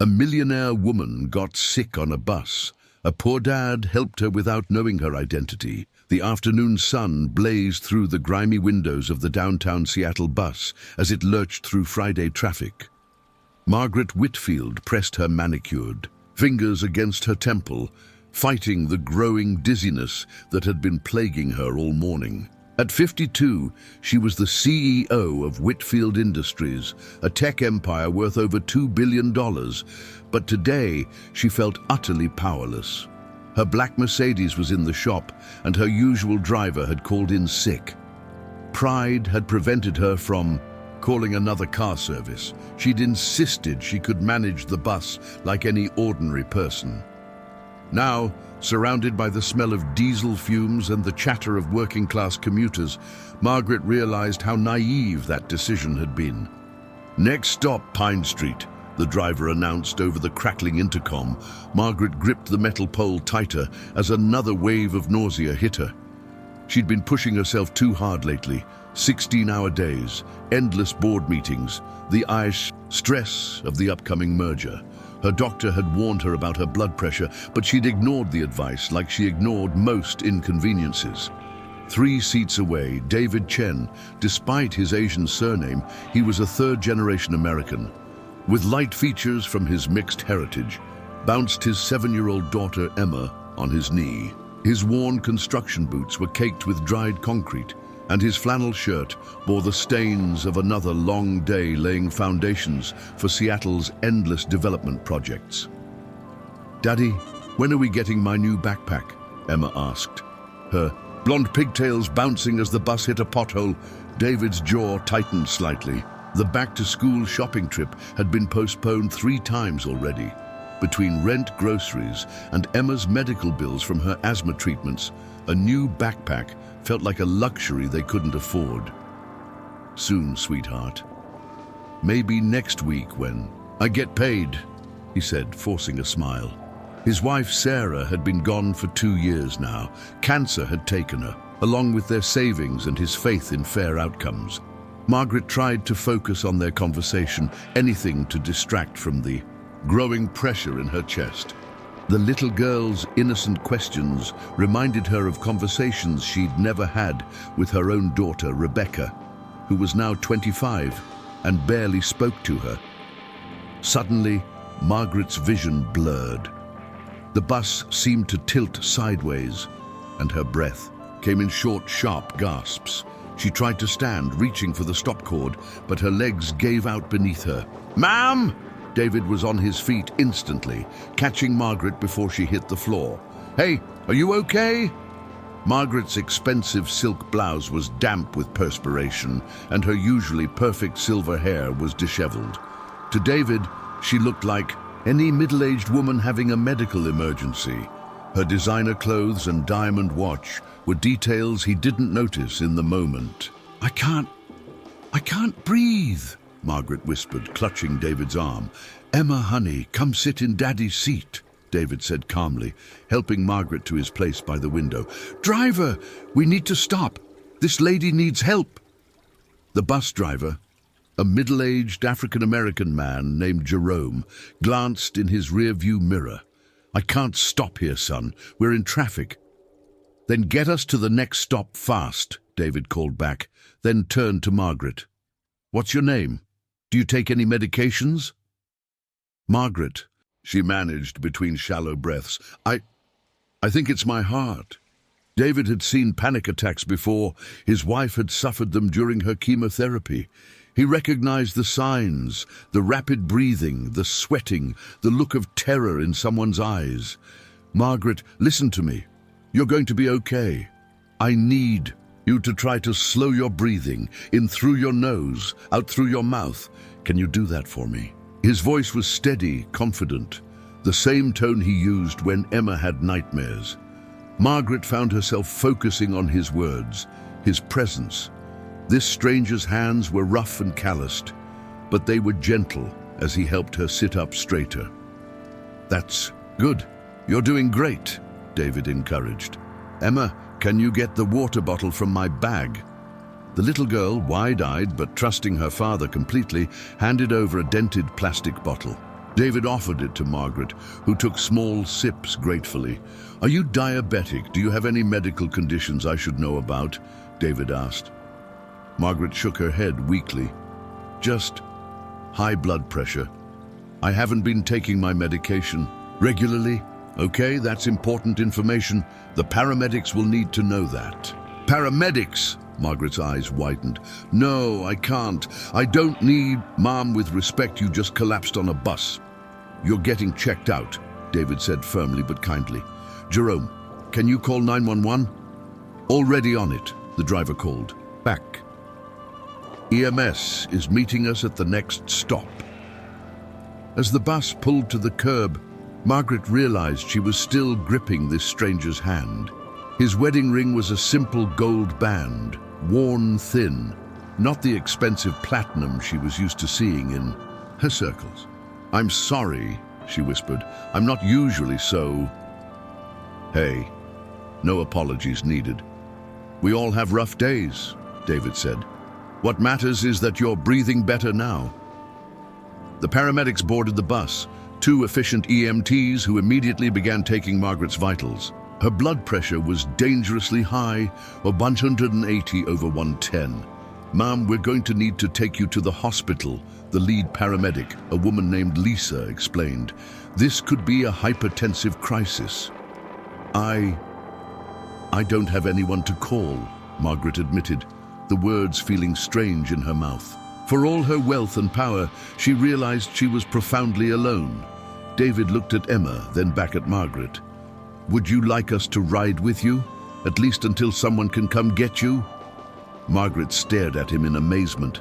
A millionaire woman got sick on a bus. A poor dad helped her without knowing her identity. The afternoon sun blazed through the grimy windows of the downtown Seattle bus as it lurched through Friday traffic. Margaret Whitfield pressed her manicured fingers against her temple, fighting the growing dizziness that had been plaguing her all morning. At 52, she was the CEO of Whitfield Industries, a tech empire worth over $2 billion, but today she felt utterly powerless. Her black Mercedes was in the shop, and her usual driver had called in sick. Pride had prevented her from calling another car service. She'd insisted she could manage the bus like any ordinary person. Now, surrounded by the smell of diesel fumes and the chatter of working-class commuters, Margaret realized how naive that decision had been. "Next stop, Pine Street," the driver announced over the crackling intercom. Margaret gripped the metal pole tighter as another wave of nausea hit her. She'd been pushing herself too hard lately. 16-hour days, endless board meetings, the stress of the upcoming merger. Her doctor had warned her about her blood pressure, but she'd ignored the advice like she ignored most inconveniences. 3 seats away, David Chen, despite his Asian surname, he was a third-generation American. With light features from his mixed heritage, bounced his 7-year-old daughter Emma on his knee. His worn construction boots were caked with dried concrete, and his flannel shirt bore the stains of another long day laying foundations for Seattle's endless development projects. "Daddy, when are we getting my new backpack?" Emma asked, her blonde pigtails bouncing as the bus hit a pothole. David's jaw tightened slightly. The back-to-school shopping trip had been postponed 3 times already. Between rent, groceries, and Emma's medical bills from her asthma treatments, a new backpack felt like a luxury they couldn't afford. "Soon, sweetheart. Maybe next week when I get paid," he said, forcing a smile. His wife Sarah had been gone for 2 years now. Cancer had taken her, along with their savings and his faith in fair outcomes. Margaret tried to focus on their conversation, anything to distract from the growing pressure in her chest. The little girl's innocent questions reminded her of conversations she'd never had with her own daughter, Rebecca, who was now 25 and barely spoke to her. Suddenly, Margaret's vision blurred. The bus seemed to tilt sideways, and her breath came in short, sharp gasps. She tried to stand, reaching for the stop cord, but her legs gave out beneath her. "Ma'am!" David was on his feet instantly, catching Margaret before she hit the floor. "Hey, are you okay?" Margaret's expensive silk blouse was damp with perspiration, and her usually perfect silver hair was disheveled. To David, she looked like any middle-aged woman having a medical emergency. Her designer clothes and diamond watch were details he didn't notice in the moment. I can't breathe," Margaret whispered, clutching David's arm. "Emma, honey, come sit in Daddy's seat," David said calmly, helping Margaret to his place by the window. "Driver, we need to stop. This lady needs help." The bus driver, a middle-aged African-American man named Jerome, glanced in his rear-view mirror. "I can't stop here, son. We're in traffic." "Then get us to the next stop fast," David called back, then turned to Margaret. "What's your name? Do you take any medications?" "Margaret," she managed between shallow breaths. I think it's my heart." David had seen panic attacks before. His wife had suffered them during her chemotherapy. He recognized the signs, the rapid breathing, the sweating, the look of terror in someone's eyes. "Margaret, listen to me. You're going to be okay. I need you to try to slow your breathing, in through your nose, out through your mouth. Can you do that for me?" His voice was steady, confident, the same tone he used when Emma had nightmares. Margaret found herself focusing on his words, his presence. This stranger's hands were rough and calloused, but they were gentle as he helped her sit up straighter. "That's good. You're doing great," David encouraged. "Emma, can you get the water bottle from my bag?" The little girl, wide-eyed but trusting her father completely, handed over a dented plastic bottle. David offered it to Margaret, who took small sips gratefully. "Are you diabetic? Do you have any medical conditions I should know about?" David asked. Margaret shook her head weakly. "Just high blood pressure. I haven't been taking my medication regularly." "Okay, that's important information. The paramedics will need to know that." "Paramedics?" Margaret's eyes widened. "No, I can't. I don't need..." "Mom, with respect, you just collapsed on a bus. You're getting checked out," David said firmly but kindly. "Jerome, can you call 911? "Already on it," the driver called. "Back. EMS is meeting us at the next stop." As the bus pulled to the curb, Margaret realized she was still gripping this stranger's hand. His wedding ring was a simple gold band, worn thin, not the expensive platinum she was used to seeing in her circles. "I'm sorry," she whispered. "I'm not usually so..." "Hey, no apologies needed. We all have rough days," David said. "What matters is that you're breathing better now." The paramedics boarded the bus, two efficient EMTs who immediately began taking Margaret's vitals. Her blood pressure was dangerously high, 180 over 110. "Ma'am, we're going to need to take you to the hospital," the lead paramedic, a woman named Lisa, explained. "This could be a hypertensive crisis." I don't have anyone to call," Margaret admitted, the words feeling strange in her mouth. For all her wealth and power, she realized she was profoundly alone. David looked at Emma, then back at Margaret. "Would you like us to ride with you, at least until someone can come get you?" Margaret stared at him in amazement.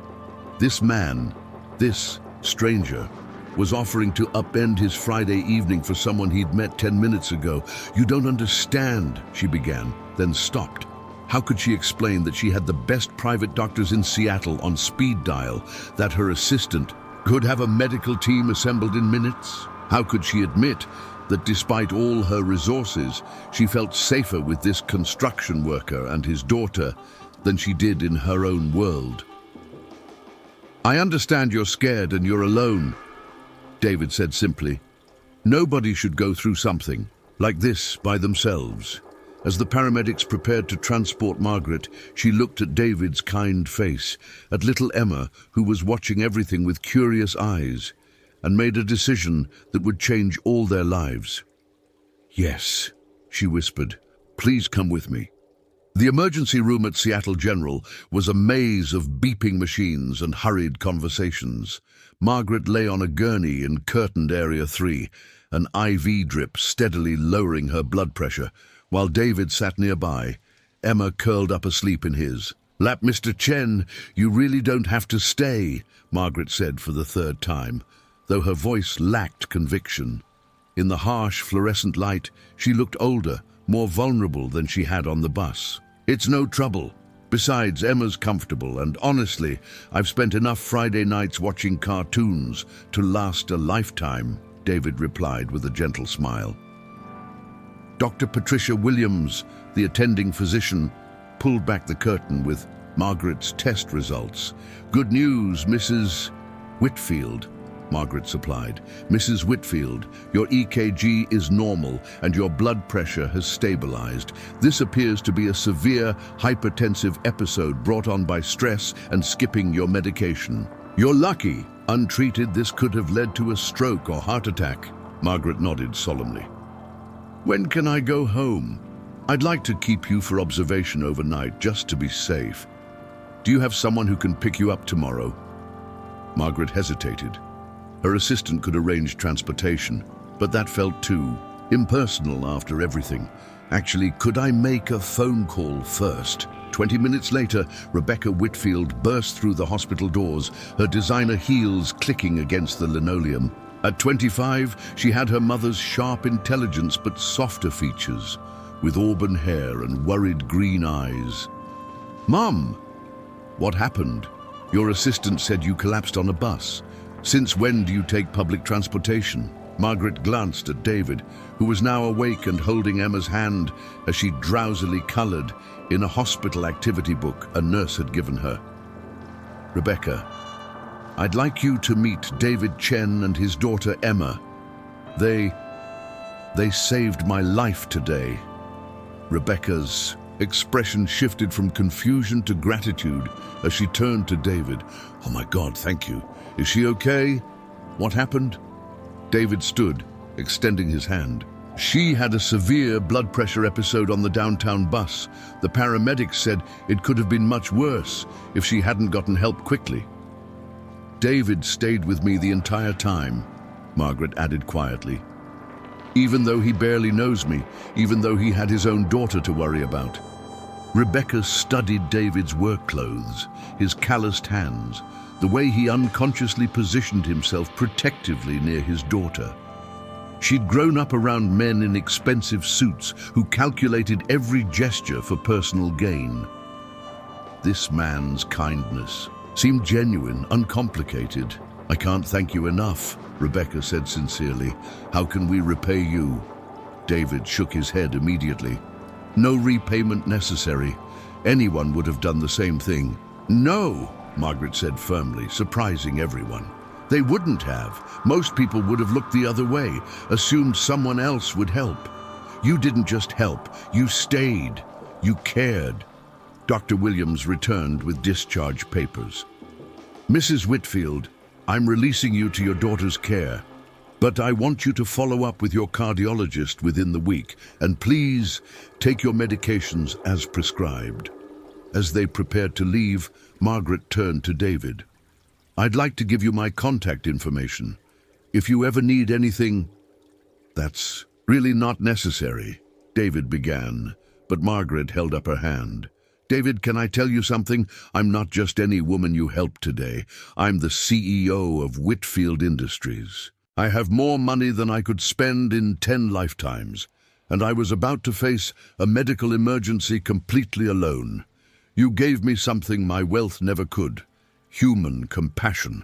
This man, this stranger, was offering to upend his Friday evening for someone he'd met 10 minutes ago. "You don't understand," she began, then stopped. How could she explain that she had the best private doctors in Seattle on speed dial, that her assistant could have a medical team assembled in minutes? How could she admit that despite all her resources, she felt safer with this construction worker and his daughter than she did in her own world? "I understand you're scared and you're alone," David said simply. "Nobody should go through something like this by themselves." As the paramedics prepared to transport Margaret, she looked at David's kind face, at little Emma, who was watching everything with curious eyes, and made a decision that would change all their lives. "Yes," she whispered. "Please come with me." The emergency room at Seattle General was a maze of beeping machines and hurried conversations. Margaret lay on a gurney in curtained Area 3, an IV drip steadily lowering her blood pressure, while David sat nearby, Emma curled up asleep in his lap. "Mr. Chen, you really don't have to stay," Margaret said for the third time, though her voice lacked conviction. In the harsh fluorescent light, she looked older, more vulnerable than she had on the bus. "It's no trouble. Besides, Emma's comfortable, and honestly, I've spent enough Friday nights watching cartoons to last a lifetime," David replied with a gentle smile. Dr. Patricia Williams, the attending physician, pulled back the curtain with Margaret's test results. "Good news, Mrs. Whitfield," Margaret supplied. "Mrs. Whitfield, your EKG is normal and your blood pressure has stabilized. This appears to be a severe hypertensive episode brought on by stress and skipping your medication. You're lucky. Untreated, this could have led to a stroke or heart attack." Margaret nodded solemnly. "When can I go home? I'd like to keep you for observation overnight, just to be safe. Do you have someone who can pick you up tomorrow?" Margaret hesitated. Her assistant could arrange transportation, but that felt too impersonal after everything. "Actually, could I make a phone call first?" 20 minutes later, Rebecca Whitfield burst through the hospital doors, her designer heels clicking against the linoleum. At 25, she had her mother's sharp intelligence but softer features, with auburn hair and worried green eyes. "Mom, what happened? Your assistant said you collapsed on a bus. Since when do you take public transportation?" Margaret glanced at David, who was now awake and holding Emma's hand as she drowsily colored in a hospital activity book a nurse had given her. "Rebecca, I'd like you to meet David Chen and his daughter Emma. They saved my life today." Rebecca's expression shifted from confusion to gratitude as she turned to David. "Oh my God, thank you. Is she okay? What happened?" David stood, extending his hand. "She had a severe blood pressure episode on the downtown bus. The paramedics said it could have been much worse if she hadn't gotten help quickly." "David stayed with me the entire time," Margaret added quietly. "Even though he barely knows me, even though he had his own daughter to worry about." Rebecca studied David's work clothes, his calloused hands, the way he unconsciously positioned himself protectively near his daughter. She'd grown up around men in expensive suits who calculated every gesture for personal gain. This man's kindness seemed genuine, uncomplicated. "I can't thank you enough," Rebecca said sincerely. "How can we repay you?" David shook his head immediately. "No repayment necessary. Anyone would have done the same thing." "No," Margaret said firmly, surprising everyone. "They wouldn't have. Most people would have looked the other way, assumed someone else would help. You didn't just help, you stayed. You cared." Dr. Williams returned with discharge papers. "Mrs. Whitfield, I'm releasing you to your daughter's care, but I want you to follow up with your cardiologist within the week, and please take your medications as prescribed." As they prepared to leave, Margaret turned to David. "I'd like to give you my contact information. If you ever need anything—" "That's really not necessary," David began, but Margaret held up her hand. "David, can I tell you something? I'm not just any woman you helped today. I'm the CEO of Whitfield Industries. I have more money than I could spend in 10 lifetimes, and I was about to face a medical emergency completely alone. You gave me something my wealth never could: human compassion."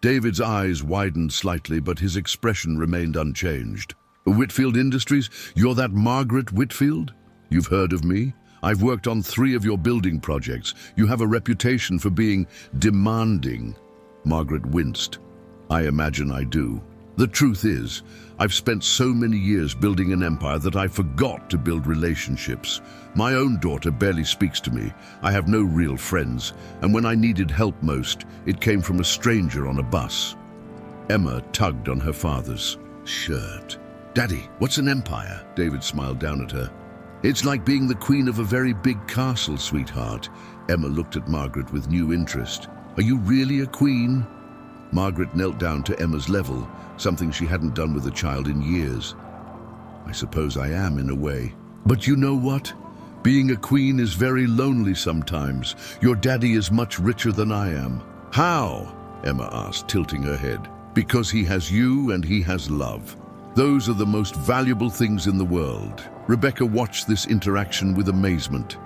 David's eyes widened slightly, but his expression remained unchanged. "Whitfield Industries? You're that Margaret Whitfield? You've heard of me? I've worked on 3 of your building projects. You have a reputation for being demanding." Margaret winced. "I imagine I do. The truth is, I've spent so many years building an empire that I forgot to build relationships. My own daughter barely speaks to me. I have no real friends, and when I needed help most, it came from a stranger on a bus." Emma tugged on her father's shirt. "Daddy, what's an empire?" David smiled down at her. "It's like being the queen of a very big castle, sweetheart." Emma looked at Margaret with new interest. "Are you really a queen?" Margaret knelt down to Emma's level, something she hadn't done with a child in years. "I suppose I am, in a way. But you know what? Being a queen is very lonely sometimes. Your daddy is much richer than I am." "How?" Emma asked, tilting her head. "Because he has you and he has love. Those are the most valuable things in the world." Rebecca watched this interaction with amazement.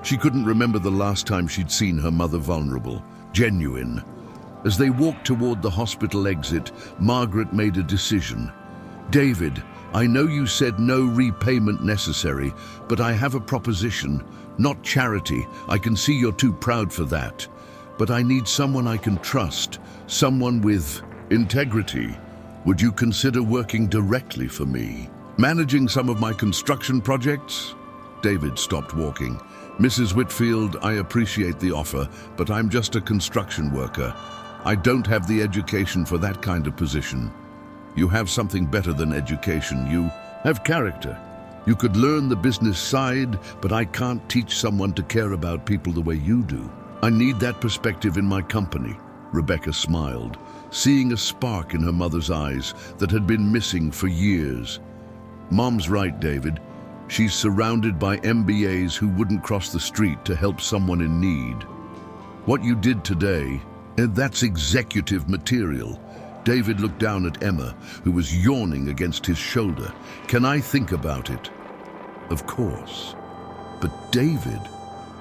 She couldn't remember the last time she'd seen her mother vulnerable, genuine. As they walked toward the hospital exit, Margaret made a decision. "David, I know you said no repayment necessary, but I have a proposition. Not charity. I can see you're too proud for that. But I need someone I can trust, someone with integrity. Would you consider working directly for me? Managing some of my construction projects?" David stopped walking. "Mrs. Whitfield, I appreciate the offer, but I'm just a construction worker. I don't have the education for that kind of position." "You have something better than education. You have character. You could learn the business side, but I can't teach someone to care about people the way you do. I need that perspective in my company." Rebecca smiled, seeing a spark in her mother's eyes that had been missing for years. "Mom's right, David. She's surrounded by MBAs who wouldn't cross the street to help someone in need. What you did today, that's executive material." David looked down at Emma, who was yawning against his shoulder. "Can I think about it?" "Of course." "But David..."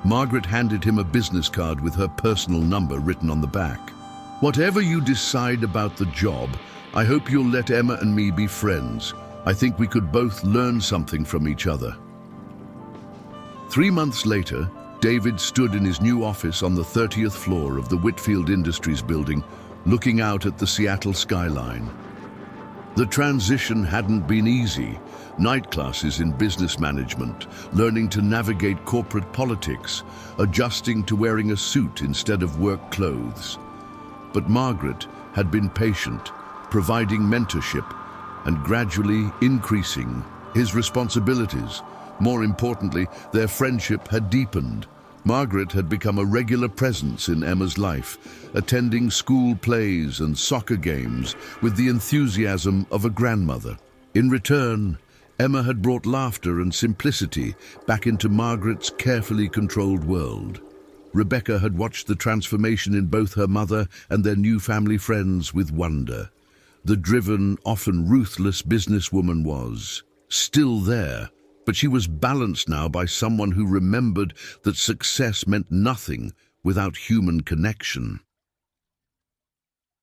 Margaret handed him a business card with her personal number written on the back. "Whatever you decide about the job, I hope you'll let Emma and me be friends. I think we could both learn something from each other." 3 months later, David stood in his new office on the 30th floor of the Whitfield Industries building, looking out at the Seattle skyline. The transition hadn't been easy. Night classes in business management, learning to navigate corporate politics, adjusting to wearing a suit instead of work clothes. But Margaret had been patient, providing mentorship and gradually increasing his responsibilities. More importantly, their friendship had deepened. Margaret had become a regular presence in Emma's life, attending school plays and soccer games with the enthusiasm of a grandmother. In return, Emma had brought laughter and simplicity back into Margaret's carefully controlled world. Rebecca had watched the transformation in both her mother and their new family friends with wonder. The driven, often ruthless businesswoman was still there, but she was balanced now by someone who remembered that success meant nothing without human connection.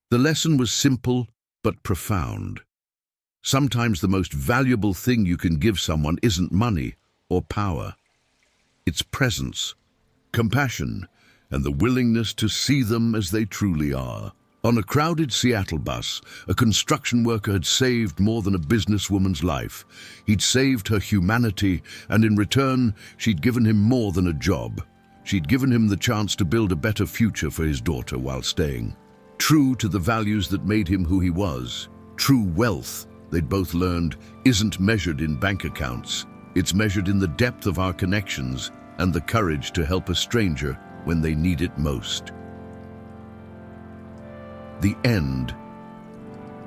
The lesson was simple but profound. Sometimes the most valuable thing you can give someone isn't money or power. It's presence, compassion, and the willingness to see them as they truly are. On a crowded Seattle bus, a construction worker had saved more than a businesswoman's life. He'd saved her humanity, and in return, she'd given him more than a job. She'd given him the chance to build a better future for his daughter while staying true to the values that made him who he was. True wealth, they'd both learned, isn't measured in bank accounts. It's measured in the depth of our connections and the courage to help a stranger when they need it most. The end.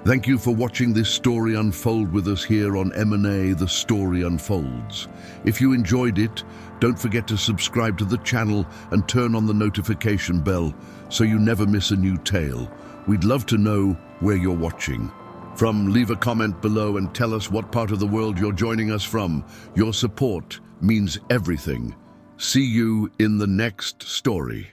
Thank you for watching this story unfold with us here on M&A The Story Unfolds. If you enjoyed it, don't forget to subscribe to the channel and turn on the notification bell so you never miss a new tale. We'd love to know where you're watching from. Leave a comment below and tell us what part of the world you're joining us from. Your support means everything. See you in the next story.